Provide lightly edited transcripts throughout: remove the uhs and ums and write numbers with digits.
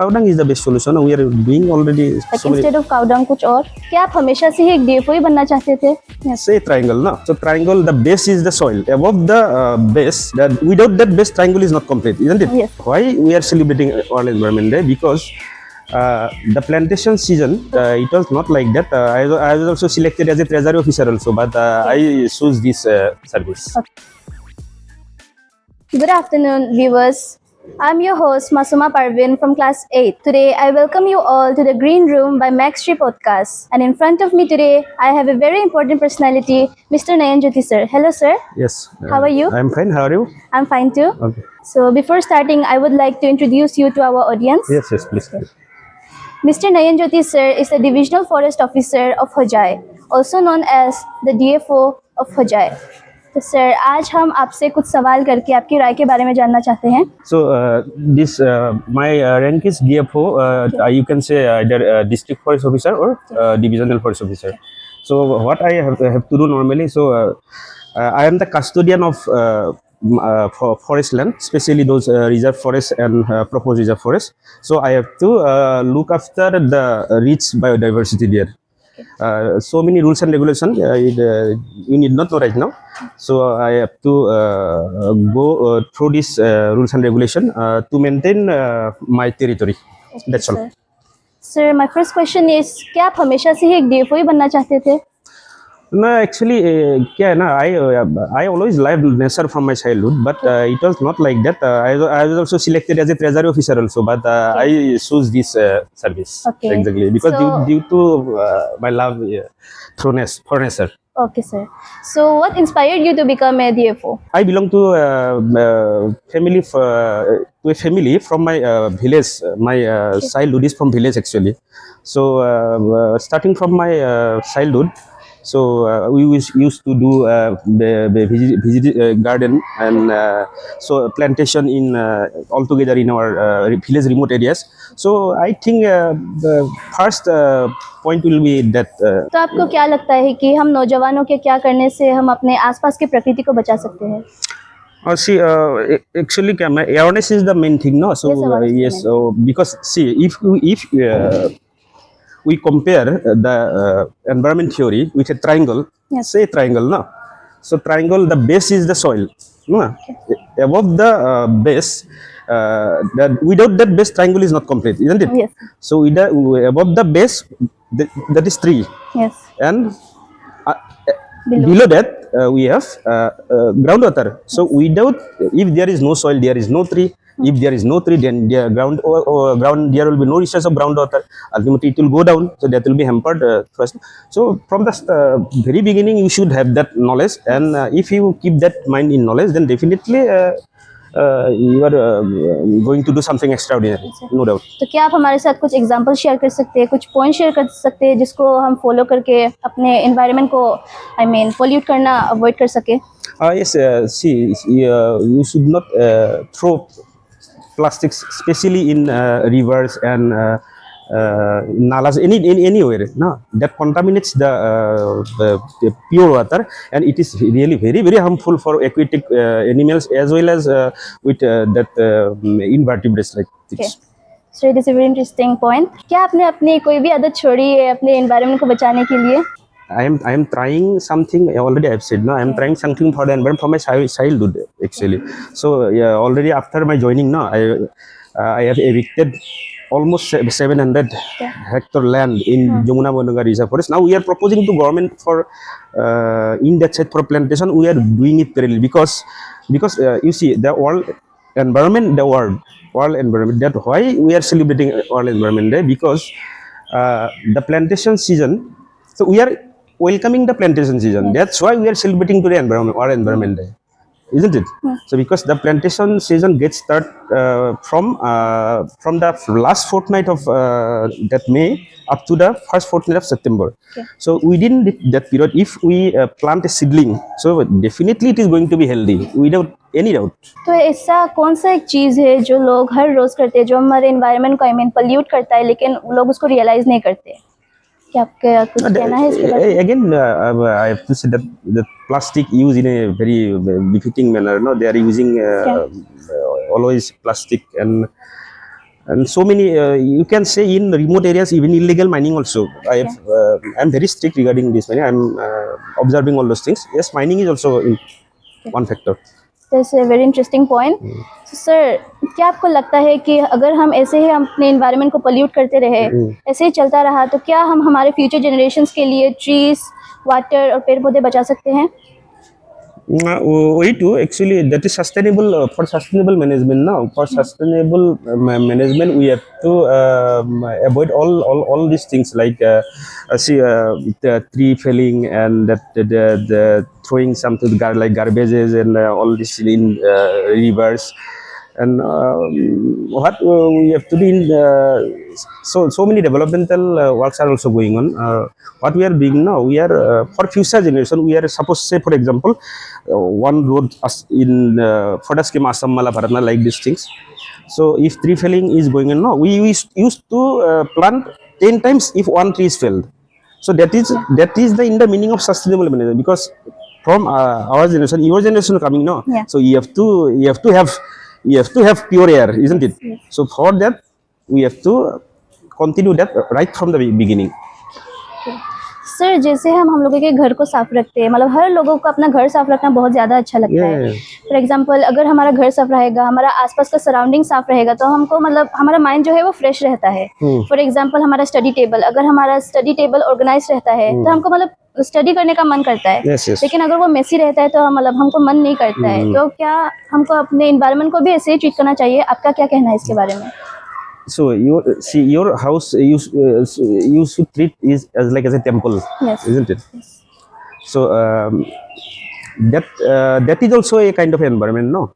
cow dung is the best solution. We are doing already Like so many. instead of cow dung कुछ और? क्या आप हमेशा से ही एक DFO ही बनना चाहते थे? Yes. Say triangle, no? So triangle, the base is the soil. Above the base, that without that base, triangle is not complete, isn't it? Yes. Why we are celebrating World Environment Day? Because the plantation season, it was not like that. I was also selected as a treasury officer also, but I choose this service. Good afternoon, viewers. I'm your host Masuma Parvin from class 8. Today, I welcome you all to the Green Room by Max Tree Podcast. And in front of me today, I have a very important personality, Mr. Nayan Jyoti sir. Hello, sir. Yes. How are you? I'm fine. How are you? I'm fine too. Okay. So, before starting, I would like to introduce you to our audience. Yes, please. Mr. Nayan Jyoti sir is the Divisional Forest Officer of Hojai, also known as the DFO of Hojai. तो sir आज हम आपसे कुछ सवाल करके आपकी राय के बारे में जानना चाहते हैं. So this my rank is DFO. You can say either district forest officer or divisional forest officer. So what I have to do normally, so I am the custodian of forest land, especially those reserve forests and proposed reserve forests. So I have to look after the rich biodiversity there. So many rules and regulations you need not know right now. So I have to go through this rules and regulation to maintain my territory. That's all. Sir, my first question is, क्या आप हमेशा से ही एक DFO ही बनना चाहते थे? No, actually, क्या है ना, I always loved nature from my childhood, but it was not like that. I was also selected as a treasury officer also, but I choose this service. Okay. Exactly, because So- due to my love for nature. Okay, sir. So, what inspired you to become a DFO? I belong to a family from my village. My childhood is from village actually. So starting from my childhood, so we used to do visit garden and so plantation in altogether in our village remote areas. So I think the first point will be that. तो आपको क्या लगता है कि हम नौजवानों के क्या करने से हम अपने आसपास की प्रकृति को बचा सकते हैं? See, actually, awareness is the main thing, no? So Yes, awareness is the yes, main so because see, if we compare the environment theory with a triangle, Yes. say triangle, no? So triangle, the base is the soil, no? Above the base, that without that base, triangle is not complete, isn't it? Yes. So above the base, that is tree, Yes. and Below. below that we have groundwater. So without, if there is no soil, there is no tree. If there is no tree, then the ground there will be no resource of groundwater. Ultimately, it will go down. So that will be hampered first. So from the very beginning, you should have that knowledge, and if you keep that mind in knowledge, then definitely you are going to do something extraordinary, no doubt. तो क्या आप हमारे साथ कुछ example share कर सकते हैं, कुछ पॉइंट शेयर कर सकते हैं जिसको हम फॉलो करके अपने एनवायरनमेंट को पोल्यूट करना अवॉइड कर सके? Yes, see, you should not throw plastics, especially in rivers and nalas, anywhere. No, that contaminates the pure water, and it is really very, very harmful for aquatic animals as well as with that invertebrates like things. So it is a very interesting point. क्या आपने अपनी कोई भी आदत छोड़ी है अपने environment को बचाने के लिए? I am trying something already. I've said no. I am trying something for the environment from my childhood actually. So yeah, already after my joining, no, I have evicted almost 700 hectare land in Jamuna Bonanga Reserve Forest. Now we are proposing to government for in that set for plantation. We are doing it parallel because you see the world environment, world environment. That's why we are celebrating World Environment Day, because the plantation season. So we are welcoming the plantation season. That's why we are celebrating today World Environment Day, isn't it? So because the plantation season gets start from the last fortnight of that May up to the first fortnight of September. So within that period, if we plant a seedling, so definitely it is going to be healthy without any doubt. तो ऐसा कौन सा एक चीज़ है जो लोग हर रोज़ करते हैं, जो हमारे एनवायरनमेंट को पोल्यूट करता है, लेकिन लोग उसको रियलाइज नहीं करते? क्या आपका कुछ कहना है इसके बारे में? Again, I have to say that the plastic used in a very befitting manner. No, they are using always plastic, and And so many, you can say in remote areas, even illegal mining also. I'm very strict regarding this mining. I'm observing all those things. Yes, mining is also in one factor. That's a very interesting point. So, sir क्या आपको लगता है कि अगर हम ऐसे ही हम अपने इन्वायरमेंट को पोल्यूट करते रहे, ऐसे ही चलता रहा, तो क्या हम हमारे फ्यूचर जनरेशन्स के लिए ट्रीज, वाटर और पेड़ पौधे बचा सकते हैं? We too, actually, that is sustainable for sustainable management. Now, for sustainable management, we have to avoid all these things like the tree felling and the throwing something like garbages and all this in rivers. And what we have to do in so many developmental works are also going on. What we are doing now, we are for future generation, we are supposed, say for example, one road in Foda scheme Assam Mala Bharatna, like these things. So if tree felling is going on now, we used to plant 10 times if one tree is felled. So that is the in the meaning of sustainable management, because from our generation, your generation coming now. Yeah. So you have to have pure air, isn't it? Yes. So for that, we have to continue that right from the beginning. Sir जैसे हम लोगों के घर को साफ रखते हैं, मतलब हर लोगों को अपना घर साफ रखना बहुत ज़्यादा अच्छा लगता है. फॉर एग्जांपल अगर हमारा घर साफ रहेगा, हमारा आसपास का सराउंडिंग साफ रहेगा, तो हमको मतलब हमारा माइंड जो है वो फ्रेश रहता है. फॉर एग्जांपल हमारा स्टडी टेबल, अगर हमारा स्टडी टेबल ऑर्गेनाइज रहता है तो हमको मतलब स्टडी करने का मन करता है. Yes, yes. लेकिन अगर वो मेसी रहता है तो मतलब हमको मन नहीं करता है. तो क्या हमको अपने इन्वायरमेंट को भी ऐसे ही ट्रीट करना चाहिए? आपका क्या कहना है इसके बारे में? So your house you should treat is as a temple, Yes. isn't it? Yes. So that is also a kind of environment, no?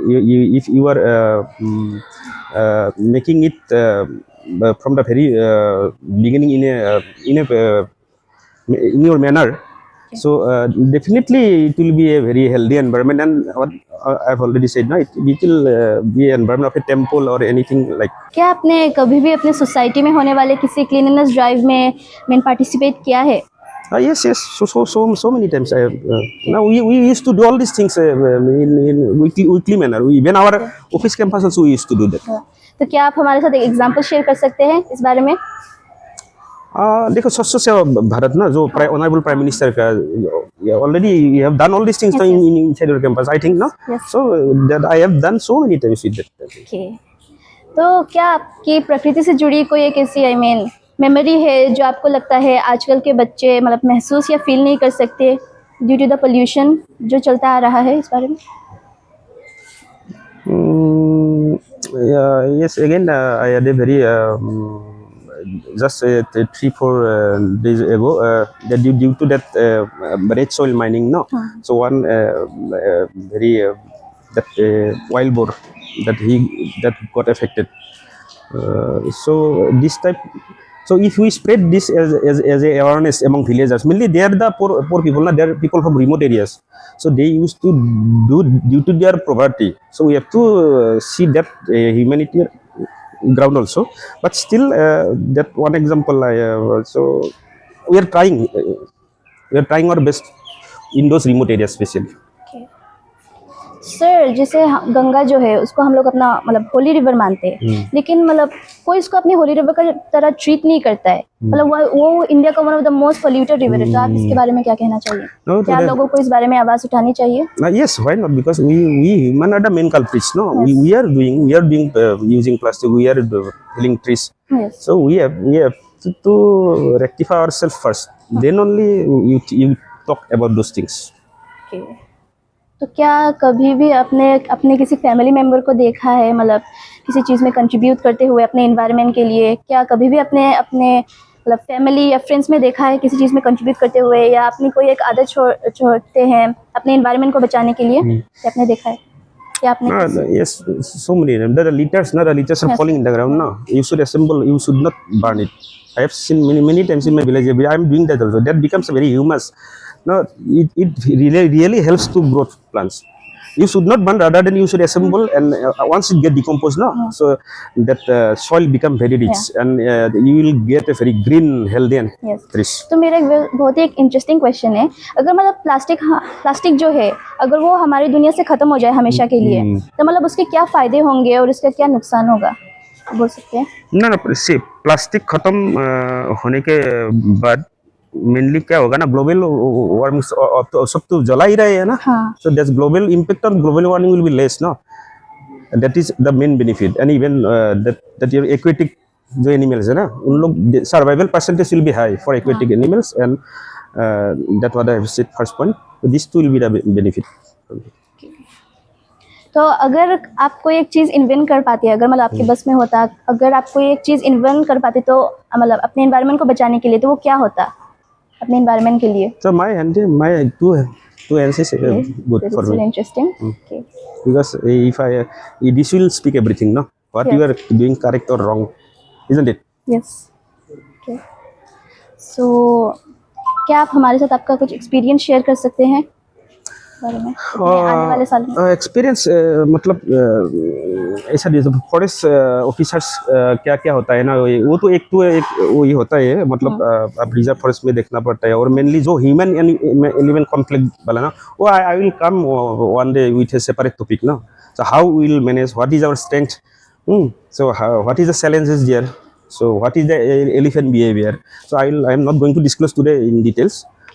If you are making it from the very beginning in your manner, so definitely it will be a very healthy environment. And what I've already said, no, it will be an environment of a temple or anything like. क्या आपने कभी भी अपने society में होने वाले किसी cleanness drive में पार्टिसिपेट किया है? Yes. So many times. Now we used to do all these things in weekly manner. Even our office campus also we used to do that. तो क्या आप हमारे साथ एक एग्जांपल शेयर कर सकते हैं इस बारे में? देखो स्वच्छ सेवा भारत ना जो ऑनरेबल प्राइम मिनिस्टर का already you have done all these things inside your campus, I think, no? Yes. So that I have done so many times with that. Okay. तो क्या आपकी प्रकृति से जुड़ी कोई एक ऐसी मेमोरी है जो आपको लगता है आजकल के बच्चे मतलब महसूस या फील नहीं कर सकते ड्यू टू द पोल्यूशन जो चलता आ रहा है? इस बारे में Yes, again I had a very just 3-4 days ago that due to that red soil mining, no? So one very that wild boar that got affected. So this type. So if we spread this as a awareness among villagers, mainly they are the poor people, na, they are people from remote areas. So they used to do due to their poverty. So we have to see that humanity ground also. But still, that one example. So we are trying our best in those remote areas, especially. Sir जैसे गंगा जो है उसको हम लोग अपना मतलब Holi river मानते हैं, लेकिन मतलब कोई इसको अपनी होली रिवर का तरह ट्रीट नहीं करता है. मतलब वो इंडिया का one of the most polluted river है. तो आप इसके बारे में क्या कहना चाहिए? क्या लोगों को इस बारे में आवाज उठानी चाहिए? Yes, why not? Because we human are the main culprits, no? Yes. We are doing using plastic. We are killing trees. Yes. So we have to rectify ourselves first. Then only you talk about those things. Okay. तो क्या कभी भी अपने किसी family member को देखा है मतलब किसी चीज़ में कंट्रीब्यूट करते हुए अपने एनवायरनमेंट के लिए? क्या कभी भी अपने मतलब फैमिली या फ्रेंड्स में देखा है किसी चीज़ में कंट्रीब्यूट करते हुए, या अपनी कोई एक आदत छोड़ते हैं अपने एनवायरनमेंट को बचाने के लिए? क्या आपने देखा है? क्या आपने Yes, so many. The litters are falling in the ground now. You should assemble. You should not burn it. I have seen many times in my village. I am doing that also. That becomes very humus. No, it really helps to grow plants. You should not burn, rather than you should assemble, and once it get decomposed, no, so that soil become very rich, and you will get a very green, healthy and trees. तो मेरा एक बहुत ही एक interesting question है, अगर मतलब plastic जो है अगर वो हमारी दुनिया से खत्म हो जाए हमेशा के लिए, तो मतलब उसके क्या फायदे होंगे और उसका क्या नुकसान होगा? बोल सकते हैं? ना ना, सी प्लास्टिक खत्म होने के बाद मेनली क्या होगा ना, ग्लोबल वार्मिंग तो सब तो जला ही रहे हैं ना, हाँ। So that's global impact on global warming will be less ना, that is the main benefit. And even that your aquatic जो एनिमल्स है ना, उन लोग survival percentage will be high for aquatic animals, and that was the first point, this too will be the benefit. तो अगर आप कोई एक चीज़ इन्वेंट कर पाती है, अगर मतलब आपके बस में होता, अगर आप कोई एक चीज़ इन्वेंट कर पाते तो मतलब अपने एनवायरनमेंट को बचाने के लिए, तो वो क्या होता अपने एनवायरनमेंट के लिए? So my two answers good That for is very me, interesting. Okay. because if this will speak everything, no, what you are doing correct or wrong, isn't it? Yes. Okay. So क्या आप हमारे साथ आपका कुछ experience share कर सकते हैं बारे में अपने आने वाले साल में? एक्सपीरियंस मतलब ऐसा फॉरेस्ट ऑफिसर्स क्या क्या होता है ना, वो तो एक वो ये होता है, मतलब अब रिजर्व फॉरेस्ट में देखना पड़ता है, और मेनली जो ह्यूमन एलिमेंट कॉन्फ्लिक्ट वाला ना, वो I will come one day with a separate topic ना, so how will manage, what is our strength, so what is the challenges there, so what is the elephant behavior, so I am not going to disclose today in details.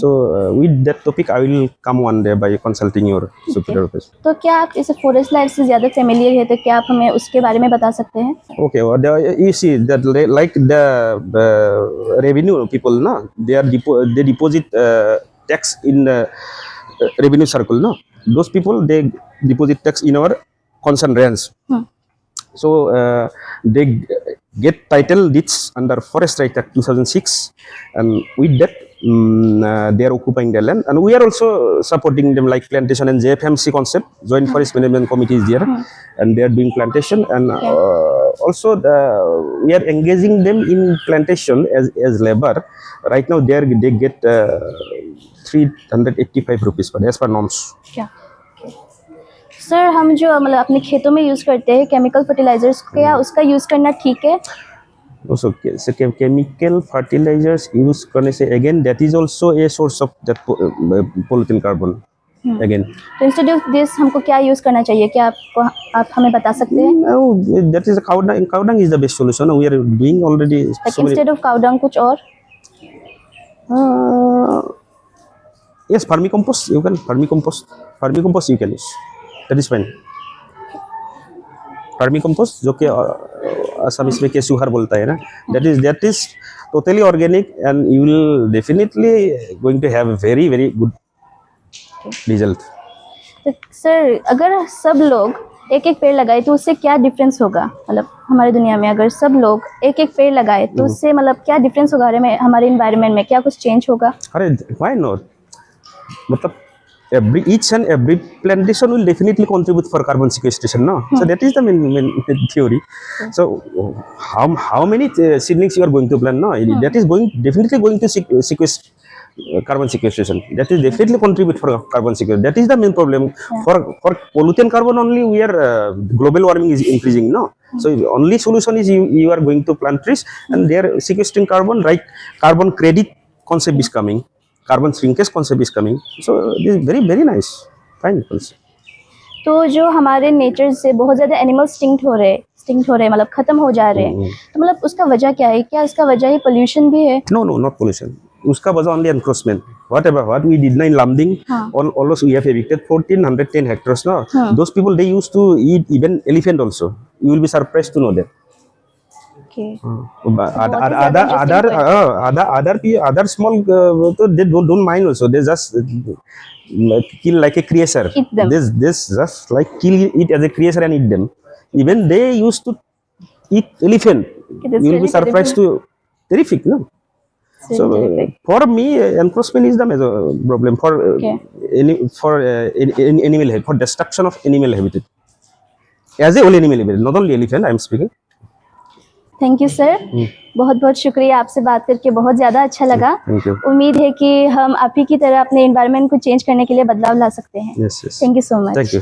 So with that topic I will come one day by consulting your superior office. तो क्या आप इस forest life से ज़्यादा familiar है, तो क्या आप हमें उसके बारे में बता सकते हैं? Okay, well, you see that like the revenue people, no, they deposit tax in the revenue circle, no, those people they deposit tax in our concern range. So they get title deeds under Forest Right Act 2006, and with that they are occupying their land, and we are also supporting them like plantation and JFMC concept, Joint Forest Management Committee is there, and they are doing plantation, and also we are engaging them in plantation as labor. Right now they get 385 rupees per day as per norms. क्या sir, हम जो मतलब अपने खेतों में use करते हैं chemical fertilisers, क्या उसका यूज़ करना ठीक है? Also, so chemical fertilizers use करने से again that is also a source of that pollutant carbon again. तो इंस्टेड ऑफ दिस हमको क्या यूज़ करना चाहिए, क्या आप हमें बता सकते हैं? No, that is a cow dung. Cow dung is the best solution. We are doing already. Like instead of cow dung कुछ और? Yes, vermicompost. You can vermicompost. Vermicompost you can use. That is fine. Vermicompost जो कि असम में केसुहार बोलता है ना, that is totally organic, and you will definitely going to have a very very good result. तो sir, अगर सब लोग एक एक पेड़ लगाए तो उससे क्या डिफरेंस होगा? मतलब हमारी दुनिया में अगर सब लोग एक एक पेड़ लगाए तो उससे मतलब क्या डिफरेंस होगा हमारे एनवायरनमेंट में, क्या कुछ चेंज होगा? अरे why not? मतलब each and every plantation will definitely contribute for carbon sequestration, no? So that is the main theory. So how many seedlings you are going to plant, no? That is definitely going to sequester carbon sequestration. That is definitely contribute for carbon sequestration. That is the main problem. For pollutant carbon only we are global warming is increasing, no? So only solution is you are going to plant trees, and they are sequestering carbon, right? Carbon credit concept is coming. Carbon shrinkage concept is coming, so this is very very nice, fine also. तो जो हमारे nature से बहुत ज़्यादा animal स्टिंक्ट हो रहे हैं, मतलब खत्म हो जा रहे हैं, तो मतलब उसका वजह क्या है? क्या इसका वजह ही पोल्यूशन भी है? No, not pollution. उसका वजह only encroachment. What we did in Lamding, almost we have evicted 1410 hectares now. Those people they used to eat even elephant also. You will be surprised to know that. Okay. Other small they don't mind also. They just kill like a creature. Eat them. This just like kill it as a creature and eat them. Even they used to eat elephant. It is You will really be surprised to terrific, no? So terrific. for me, encroachment is the major problem for animal for destruction of animal habitat. As a whole animal habitat, not only elephant. I am speaking. Thank you sir, बहुत बहुत शुक्रिया, आपसे बात करके बहुत ज़्यादा अच्छा लगा। Thank you. उम्मीद है कि हम आप ही की तरह अपने एनवायरनमेंट को चेंज करने के लिए बदलाव ला सकते हैं। Yes. Thank you so much. Thank you.